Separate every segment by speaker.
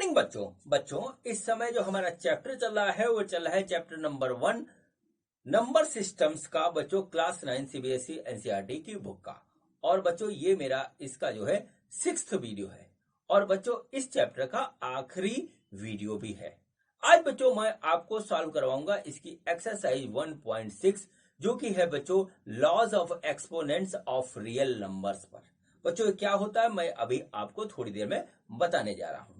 Speaker 1: Morning बच्चों इस समय जो हमारा चैप्टर चल रहा है वो चल रहा है चैप्टर नंबर 1 नंबर सिस्टम्स का बच्चों क्लास 9 सीबीएसई एनसीईआरटी की बुक का। और बच्चों ये मेरा इसका जो है 6th वीडियो है और बच्चों इस चैप्टर का आखिरी वीडियो भी है। आज बच्चों मैं आपको सॉल्व करवाऊंगा इसकी एक्सरसाइज 1.6 जो कि है बच्चों laws of exponents of real numbers पर। बच्चों क्या होता है मैं अभी आपको थोड़ी देर में बताने जा रहा हूं।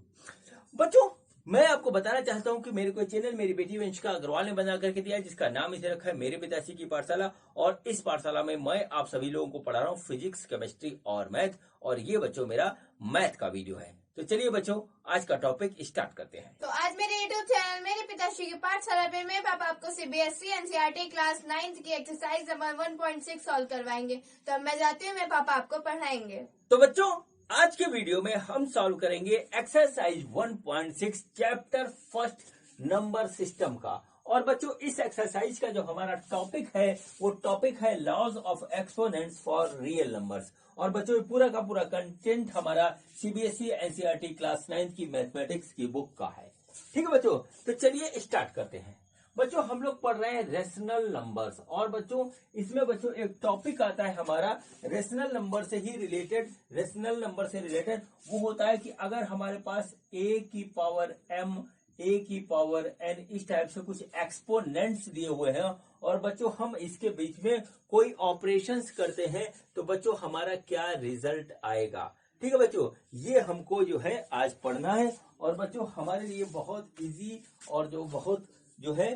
Speaker 1: बच्चों मैं आपको बताना चाहता हूं कि मेरे को चैनल मेरी बेटी वंशिका अग्रवाल ने बना करके दिया है जिसका नाम इसे रखा है मेरे पिताश्री की पाठशाला। और इस पाठशाला में मैं आप सभी लोगों को पढ़ा रहा हूं फिजिक्स, केमिस्ट्री और मैथ। और ये बच्चों मेरा मैथ का वीडियो है। तो चलिए बच्चों आज का टॉपिक स्टार्ट करते हैं।
Speaker 2: तो आज मेरे यूट्यूब चैनल मेरे पिताश्री की पाठशाला पे मेरे पापा आपको सीबीएसई एनसीईआरटी क्लास 9 की एक्सरसाइज नंबर 1.6 सॉल्व करवाएंगे। तो अब मैं जाती हूँ, मेरे पापा आपको पढ़ाएंगे।
Speaker 1: तो बच्चों आज के वीडियो में हम सॉल्व करेंगे exercise 1.6 chapter first number system का। और बच्चों इस एक्सरसाइज का जो हमारा टॉपिक है वो टॉपिक है laws of exponents for real numbers. और बच्चों पूरा का पूरा कंटेंट हमारा सीबीएसई एनसीईआरटी क्लास 9 की मैथमेटिक्स की बुक का है। ठीक है बच्चों, तो चलिए स्टार्ट करते हैं। बच्चों हम लोग पढ़ रहे हैं रेशनल नंबर्स और बच्चों इसमें बच्चों एक टॉपिक आता है हमारा रेशनल नंबर से ही रिलेटेड। रेशनल नंबर से रिलेटेड वो होता है कि अगर हमारे पास a की पावर m, a की पावर n इस टाइप से कुछ एक्सपोनेंट्स दिए हुए हैं और बच्चों हम इसके बीच में कोई ऑपरेशंस करते हैं तो बच्चों हमारा क्या रिजल्ट आएगा। ठीक है बच्चों, ये हमको जो है आज पढ़ना है और बच्चों हमारे लिए बहुत इजी और बहुत जो है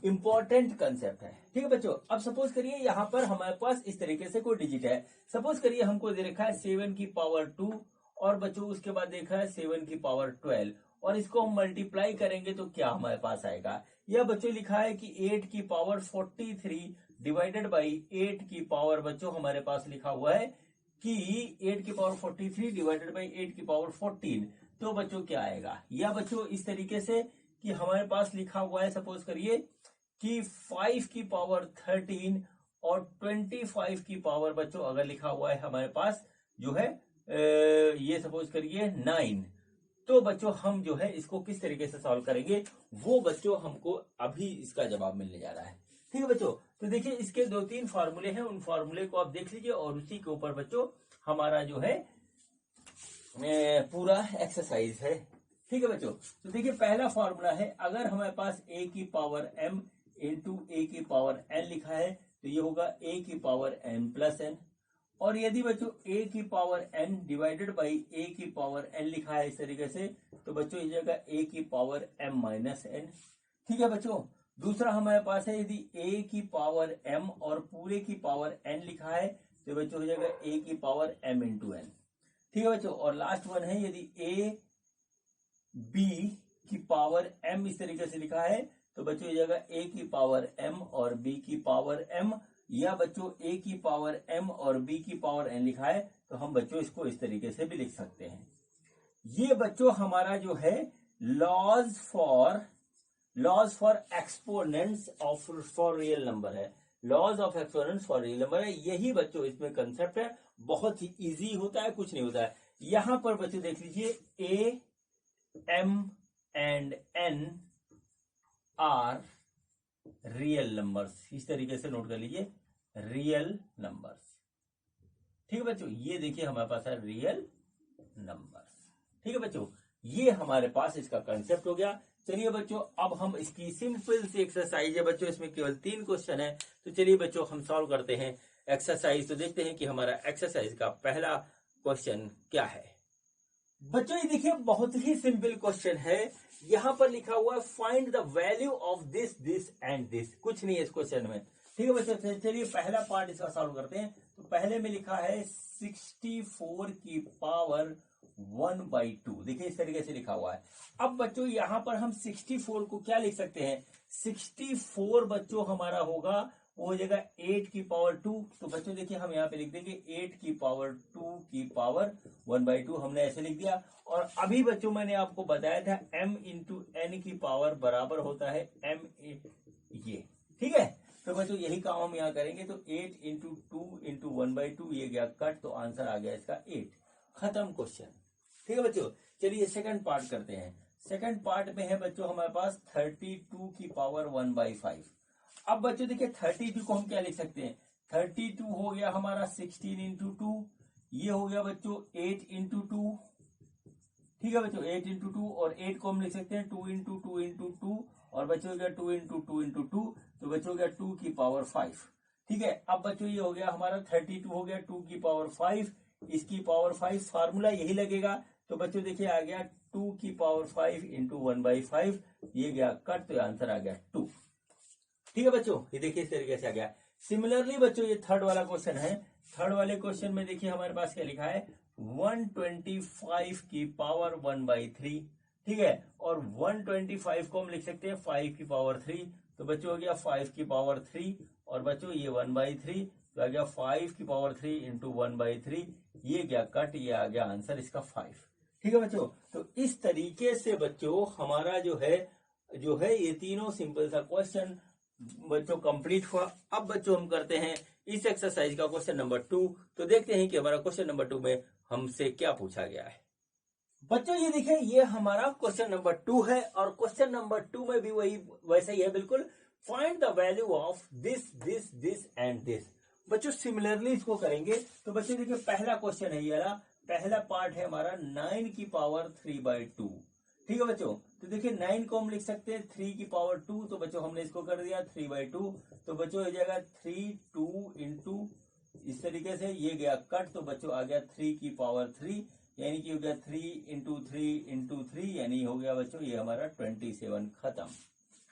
Speaker 1: इंपॉर्टेंट कंसेप्ट है। ठीक है बच्चों, अब सपोज करिए यहाँ पर हमारे पास इस तरीके से कोई डिजिट है। सपोज करिए हमको दे रखा है 7 की पावर 2 और बच्चों उसके बाद देखा है 7 की पावर 12 और इसको हम मल्टीप्लाई करेंगे तो क्या हमारे पास आएगा। यह बच्चों लिखा है कि 8 की पावर 43 डिवाइडेड बाई 8 की पावर बच्चों हमारे पास लिखा हुआ है कि 8 की पावर 43 डिवाइडेड बाई 8 की पावर 14। तो बच्चों क्या आएगा, या बच्चों इस तरीके से कि हमारे पास लिखा हुआ है सपोज करिए कि 5 की पावर 13 और 25 की पावर बच्चों अगर लिखा हुआ है हमारे पास जो है ये सपोज करिए 9। तो बच्चों हम जो है इसको किस तरीके से सॉल्व करेंगे वो बच्चों हमको अभी इसका जवाब मिलने जा रहा है। ठीक है बच्चों, तो देखिए इसके 2-3 फार्मूले हैं, उन फार्मूले को आप देख लीजिए और उसी के ऊपर बच्चों हमारा जो है पूरा एक्सरसाइज है। ठीक है बच्चों, तो देखिए पहला फॉर्मूला है अगर हमारे पास a की पावर m इंटू ए की पावर n लिखा है तो ये होगा a की पावर n प्लस n। और यदि बच्चों a की power n divided by a की पावर n लिखा है इस तरीके से तो बच्चों ये जाएगा a की पावर m माइनस n। ठीक है बच्चों, दूसरा हमारे पास है यदि a की पावर m और पूरे की पावर n लिखा है तो बच्चों हो जाएगा a की पावर m इंटू n। ठीक है बच्चों, और लास्ट वन है यदि a b की पावर m इस तरीके से लिखा है तो बच्चों ये जाएगा a की पावर m और b की पावर m, या बच्चों a की पावर m और b की पावर n लिखा है तो हम बच्चों इसको इस तरीके से भी लिख सकते हैं। ये बच्चों हमारा जो है laws for exponents of for real number है। Laws of exponents for real number है, यही बच्चों इसमें कंसेप्ट है। बहुत ही इजी होता है, कुछ नहीं होता है। यहां पर बच्चों देख लीजिए a m and n are real numbers, इस तरीके से नोट कर लीजिए रियल नंबर्स। ठीक है बच्चों, ये देखिए हमारे पास है रियल नंबर्स। ठीक है बच्चों, ये हमारे पास इसका कंसेप्ट हो गया। चलिए बच्चों अब हम इसकी सिंपल सी एक्सरसाइज है बच्चों, इसमें केवल 3 क्वेश्चन है। तो चलिए बच्चों हम सॉल्व करते हैं एक्सरसाइज। तो देखते हैं कि हमारा एक्सरसाइज का पहला क्वेश्चन क्या है। बच्चों ये देखिए बहुत ही सिंपल क्वेश्चन है। यहां पर लिखा हुआ है find the value of this this and this, कुछ नहीं है इस क्वेश्चन में। ठीक है बच्चों, चलिए पहला पार्ट इसका सॉल्व करते हैं। तो पहले में लिखा है 64 की पावर 1/2, देखिए इस तरीके से लिखा हुआ है। अब बच्चों यहां पर हम 64 को क्या लिख सकते हैं, 64 बच्चों हमारा होगा वो हो जाएगा 8 की पावर 2। तो बच्चों देखिए हम यहाँ पे लिख देंगे 8 की पावर 2 की पावर 1/2, हमने ऐसे लिख दिया। और अभी बच्चों मैंने आपको बताया था m इंटू एन की पावर बराबर होता है m ये। ठीक है, तो बच्चों यही काम हम यहाँ करेंगे। तो 8 इंटू 2 इंटू 1/2 ये गया कट, तो आंसर आ गया इसका 8। खत्म क्वेश्चन। ठीक है बच्चों, चलिए सेकंड पार्ट करते हैं। सेकंड पार्ट में है बच्चों हमारे पास 32 की पावर 1/5। अब बच्चों देखिए 32 को हम क्या लिख सकते हैं, 32 हो गया हमारा 16 इंटू 2, ये हो गया बच्चों 8 इंटू 2, ठीक है बच्चों 8 इंटू 2, और 8 को हम लिख सकते हैं 2 इंटू 2 इंटू 2, और बच्चों हो गया 2 इंटू 2 इंटू 2, तो बच्चों हो गया 2 की पावर 5। ठीक है, अब बच्चों ये हो गया हमारा 32 हो गया 2 की पावर 5, इसकी पावर 5, फार्मूला यही लगेगा। तो बच्चों देखिए आ गया 2 की पावर 5 इंटू 1/5, ये गया कट, तो आंसर आ गया 2। ठीक है बच्चों, ये देखिए इस तरीके से आ गया। सिमिलरली बच्चों ये थर्ड वाला क्वेश्चन है। थर्ड वाले क्वेश्चन में देखिए हमारे पास क्या लिखा है, 125 की पावर 1/3। ठीक है, और 125 को हम लिख सकते हैं 5 की पावर 3, तो बच्चों हो गया 5 की पावर 3, और बच्चों ये 1/3, तो आ गया 5 की पावर 3 इंटू 1/3, ये गया कट, ये आ गया आंसर इसका 5। ठीक है बच्चों, तो इस तरीके से बच्चों हमारा जो है ये तीनों सिंपल सा क्वेश्चन बच्चों कंप्लीट हुआ। अब बच्चों हम करते हैं इस एक्सरसाइज का क्वेश्चन नंबर 2। तो देखते हैं कि हमारा क्वेश्चन नंबर 2 में हमसे क्या पूछा गया है। बच्चों ये देखिए ये हमारा क्वेश्चन नंबर 2 है, और क्वेश्चन नंबर 2 में भी वही वैसा ही है बिल्कुल। Find the value of this this this and this. बच्चों सिमिलरली इसको करेंगे। तो बच्चों देखिए पहला क्वेश्चन है ये वाला, पहला पार्ट है हमारा 9 की पावर 3/2। ठीक है बच्चों, तो देखिए 9 को हम लिख सकते हैं 3 की पावर 2, तो बच्चों हमने इसको कर दिया 3/2, तो बच्चों हो जाएगा 3 2 इंटू, इस तरीके से ये गया कट, तो बच्चों आ गया 3 की पावर 3, यानी कि हो गया 3 इंटू 3 इंटू 3, यानी हो गया बच्चों ये हमारा 27 खत्म।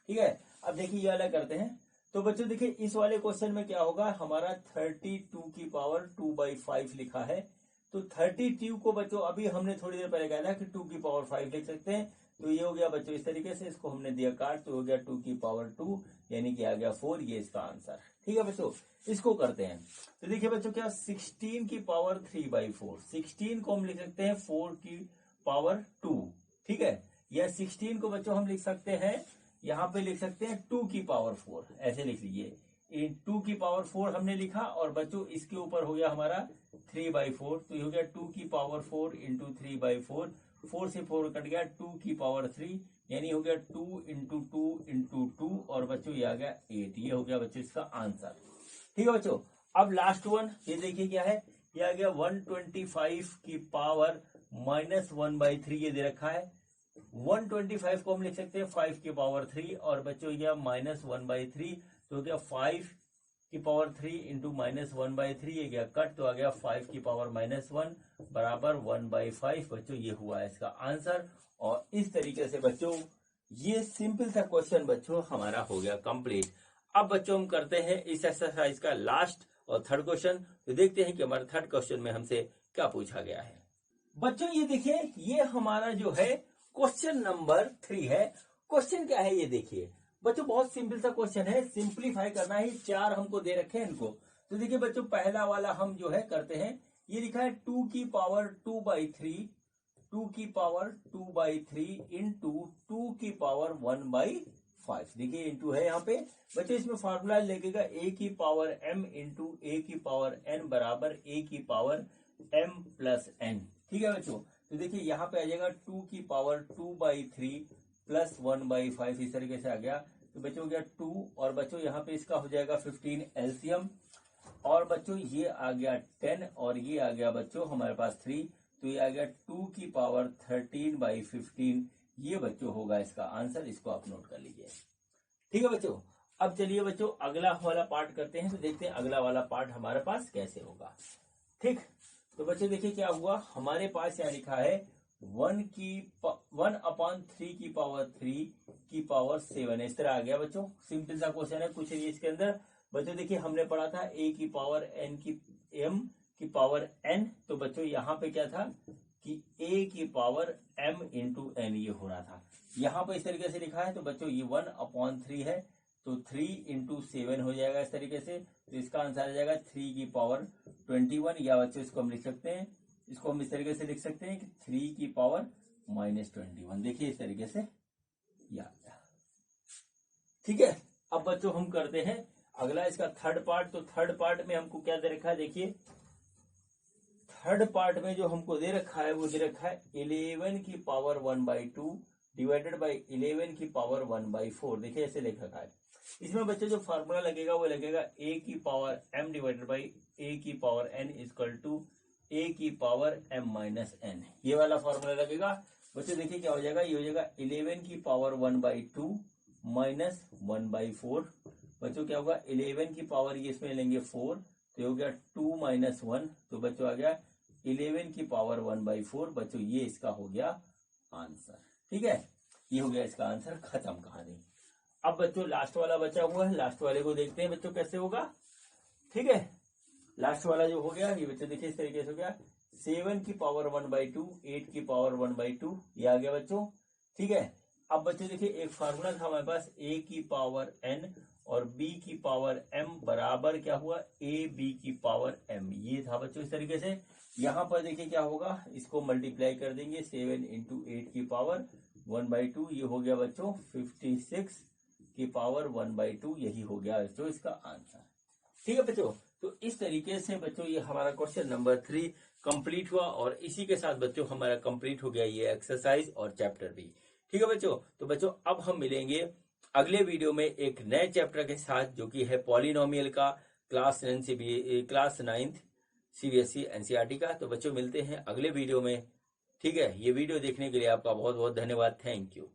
Speaker 1: ठीक है, अब देखिए ये वाला करते हैं। तो बच्चों देखिए इस वाले क्वेश्चन में क्या होगा, हमारा 32 की पावर 2/5 लिखा है। तो 32 को बच्चों अभी हमने थोड़ी देर पहले कहा था कि 2 की पावर 5 लिख सकते हैं, तो ये हो गया बच्चों इस तरीके से, इसको हमने दिया काट, तो हो गया 2 की पावर 2, यानी कि आ गया 4, ये इसका आंसर। ठीक है बच्चों, इसको करते हैं। तो देखिए बच्चों क्या 16 की पावर 3/4, 16 को हम लिख सकते हैं 4 की पावर 2। ठीक है, या 16 को बच्चों हम लिख सकते हैं, यहाँ पे लिख सकते हैं 2 की पावर 4, ऐसे लिख लीजिए। 2 की पावर 4 हमने लिखा, और बच्चों इसके ऊपर हो गया हमारा 3/4, तो ये हो गया 2 की पावर 4 इंटू 3/4, 4 से 4 कट गया, 2 की पावर 3, यानी हो गया 2 इंटू 2 इंटू 2, और बच्चों ये आ गया 8, ये हो गया बच्चों इसका आंसर। ठीक है बच्चों, अब लास्ट वन ये देखिए क्या है, ये आ गया 125 की पावर -1/3, ये दे रखा है। 125 को हम लिख सकते हैं 5 की पावर 3, और बच्चों ये -1/3, तो हो गया 5 की पावर 3 इंटू -1/3, ये गया कट, तो आ गया 5 की पावर -1 बराबर 1/5, बच्चों ये हुआ है इसका आंसर। और इस तरीके से बच्चों ये सिंपल सा क्वेश्चन बच्चों हमारा हो गया कंप्लीट। अब बच्चों हम करते हैं इस एक्सरसाइज का लास्ट और थर्ड क्वेश्चन। तो देखते हैं कि हमारे थर्ड क्वेश्चन में हमसे क्या पूछा गया है। बच्चों ये देखिए ये हमारा जो है क्वेश्चन नंबर 3 है। क्वेश्चन क्या है ये देखिए बच्चों, बहुत सिंपल सा क्वेश्चन है, सिंप्लीफाई करना है। 4 हमको दे रखे हैं इनको। तो देखिए बच्चों पहला वाला हम जो है करते हैं, ये लिखा है 2 की पावर 2/3, 2 की पावर 2/3 इंटू 2 की पावर 1/5। देखिए इंटू है यहाँ पे बच्चों, इसमें फॉर्मूला लगेगा a की पावर m इंटू a की पावर n बराबर a की पावर m प्लस n। ठीक है बच्चों, तो देखिए यहाँ पे आ जाएगा 2 की पावर 2/3 प्लस 1/5, इस तरीके से आ गया। तो बच्चों हो गया 2, और बच्चों यहाँ पे इसका हो जाएगा 15 एलसीएम, और बच्चों ये आ गया 10, और ये आ गया बच्चों हमारे पास 3, तो ये आ गया 2 की पावर 13/15, ये बच्चों होगा इसका आंसर। इसको आप नोट कर लीजिए। ठीक है बच्चों, अब चलिए बच्चों अगला वाला पार्ट करते हैं। तो देखते हैं अगला वाला पार्ट हमारे पास कैसे होगा। ठीक, तो बच्चों देखिए क्या हुआ, हमारे पास यहाँ लिखा है 1/3 की पावर 3 की पावर 7, इस तरह आ गया बच्चों। सिंपल सा क्वेश्चन है, कुछ नहीं इसके अंदर। बच्चों देखिए हमने पढ़ा था a की पावर n की m की पावर n, तो बच्चों यहाँ पे क्या था कि a की पावर m इंटू n ये हो रहा था। यहाँ पे इस तरीके से लिखा है, तो बच्चों ये 1/3 है, तो 3 इंटू 7 हो जाएगा इस तरीके से। तो इसका आंसर आ जाएगा 3 की पावर 21, या बच्चों इसको हम लिख सकते हैं, इसको हम इस तरीके से लिख सकते हैं कि 3 की पावर -21। देखिए इस तरीके से याद। ठीक है, अब बच्चों हम करते हैं अगला इसका थर्ड पार्ट। तो थर्ड पार्ट में हमको क्या दे रखा है, देखिए थर्ड पार्ट में जो हमको दे रखा है वो दे रखा है 11 की पावर 1/2 डिवाइडेड बाई 11 की पावर 1/4। देखिए ऐसे लिख रखा है। इसमें बच्चों जो फॉर्मूला लगेगा वो लगेगा a की power m divided by a की power n equal to a की पावर m माइनस n। ये वाला फॉर्मूला लगेगा बच्चों। देखिए क्या हो जाएगा, ये हो जाएगा 11 की पावर 1/2 माइनस 1/4। बच्चों क्या होगा, 11 की पावर ये इसमें लेंगे 4, तो ये हो गया 2 माइनस 1, तो बच्चों आ गया 11 की पावर 1/4। बच्चों ये इसका हो गया आंसर। ठीक है, ये हो गया इसका आंसर, खत्म कहानी। अब बच्चों लास्ट वाला बचा हुआ है, लास्ट वाले को देखते हैं बच्चों कैसे होगा। ठीक है, लास्ट वाला जो हो गया ये बच्चों देखिए इस तरीके से हो गया 7 की पावर 1/2, 8 की पावर 1/2, ये आ गया बच्चों। ठीक है, अब बच्चों देखिए एक फार्मूला था हमारे पास a की पावर n और b की पावर m बराबर क्या हुआ a b की पावर m, ये था बच्चों इस तरीके से। यहां पर देखिए क्या होगा, इसको मल्टीप्लाई कर देंगे 7 इंटू 8 की पावर 1/2, ये हो गया बच्चों 56 की पावर 1/2, यही हो गया बच्चों इसका आंसर। ठीक है बच्चों, तो इस तरीके से बच्चों ये हमारा क्वेश्चन नंबर 3 कंप्लीट हुआ और इसी के साथ बच्चों हमारा कंप्लीट हो गया ये एक्सरसाइज और चैप्टर भी। ठीक है बच्चों, तो बच्चों अब हम मिलेंगे अगले वीडियो में एक नए चैप्टर के साथ जो कि है पॉलिनोमियल का, क्लास 9th सीबीएसई एनसीईआरटी का। तो बच्चों मिलते हैं अगले वीडियो में। ठीक है, ये वीडियो देखने के लिए आपका बहुत बहुत धन्यवाद। Thank you.